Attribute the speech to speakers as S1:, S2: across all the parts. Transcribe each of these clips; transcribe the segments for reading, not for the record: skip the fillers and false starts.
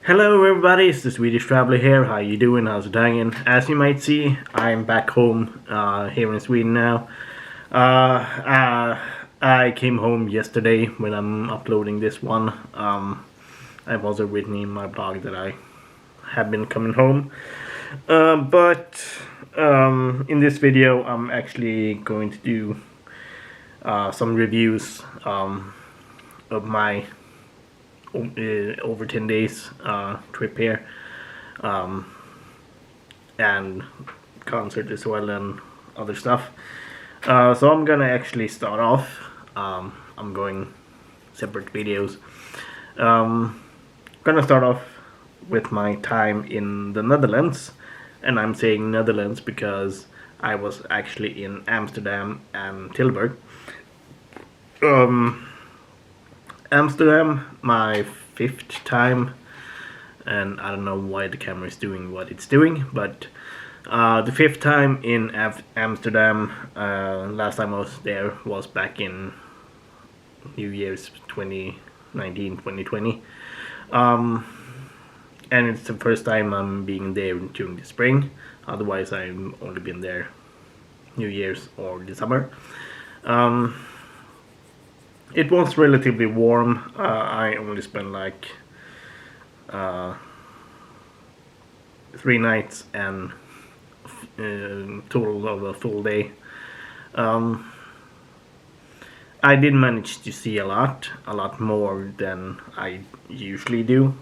S1: Hello everybody, it's the Swedish Traveler here. How you doing? How's it hanging? As you might see, I'm back home here in Sweden now. I came home yesterday when I'm uploading this one. I've also written in my blog that I have been coming home. But in this video I'm actually going to do some reviews of my over 10 days trip here, and concert as well and other stuff. So I'm gonna actually start off. I'm going separate videos. Gonna start off with my time in the Netherlands, and I'm saying Netherlands because I was actually in Amsterdam and Tilburg. Amsterdam, my 5th time, and I don't know why the camera is doing what it's doing, but the 5th time in Amsterdam. Last time I was there was back in New Year's 2019-2020, and it's the first time I'm being there during the spring. Otherwise I've only been there New Year's or the summer. It was relatively warm. I only spent like 3 nights and total of a full day. I did manage to see a lot more than I usually do.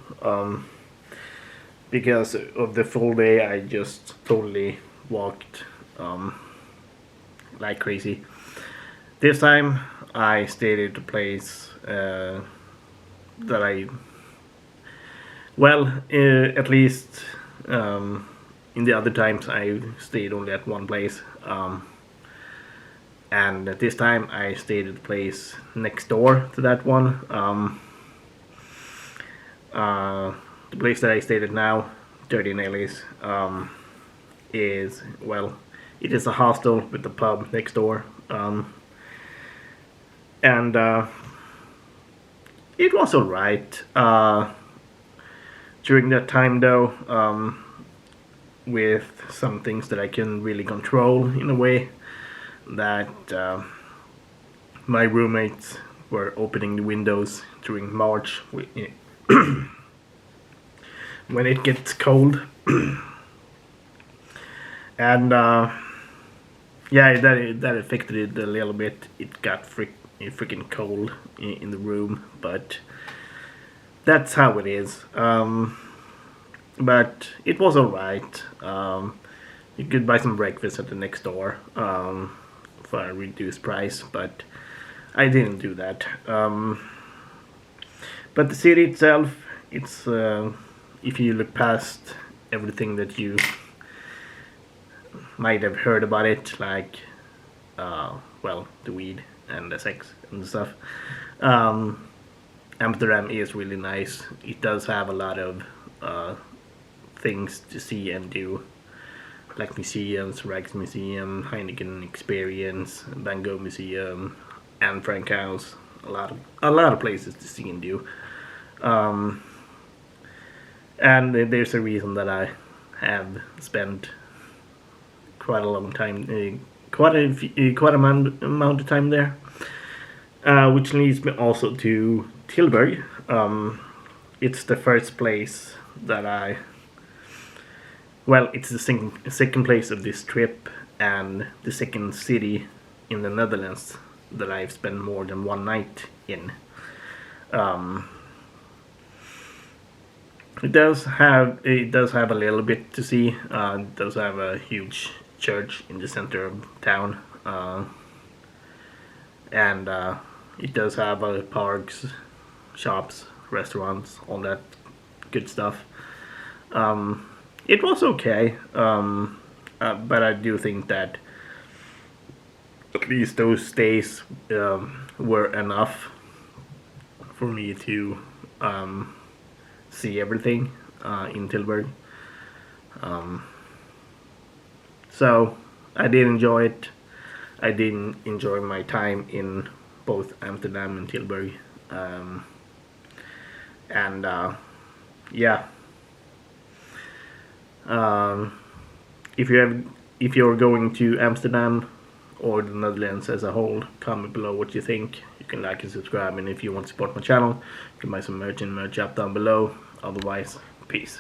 S1: Because of the full day I just totally walked like crazy. This time I stayed at a place that at least in the other times I stayed only at one place, and this time I stayed at the place next door to that one. The place that I stayed at now, Dirty Nelly's, is, well, it is a hostel with a pub next door. And it was alright during that time, though, with some things that I can really control in a way, that my roommates were opening the windows during March when it gets cold. And yeah, that affected it a little bit. It got freaking cold in the room, but that's how it is. But it was alright. You could buy some breakfast at the next door for a reduced price, but I didn't do that. But the city itself, it's if you look past everything that you might have heard about it, like well, the weed and the sex and stuff, Amsterdam is really nice. It does have a lot of things to see and do, like museums, Rijksmuseum, Heineken Experience, Van Gogh Museum, Anne Frank House. A lot of places to see and do. And there's a reason that I have spent quite a long time, quite amount of time there, which leads me also to Tilburg. It's the first place that it's the second place of this trip, and the second city in the Netherlands that I've spent more than one night in. It does have a little bit to see. It does have a huge church in the center of town, and it does have parks, shops, restaurants, all that good stuff. It was okay, but I do think that at least those days were enough for me to see everything in Tilburg. So I did enjoy it. I did enjoy my time in both Amsterdam and Tilburg. And yeah, If you're going to Amsterdam or the Netherlands as a whole, comment below what you think. You can like and subscribe, and if you want to support my channel, you can buy some merch in Merch Shop down below. Otherwise, peace.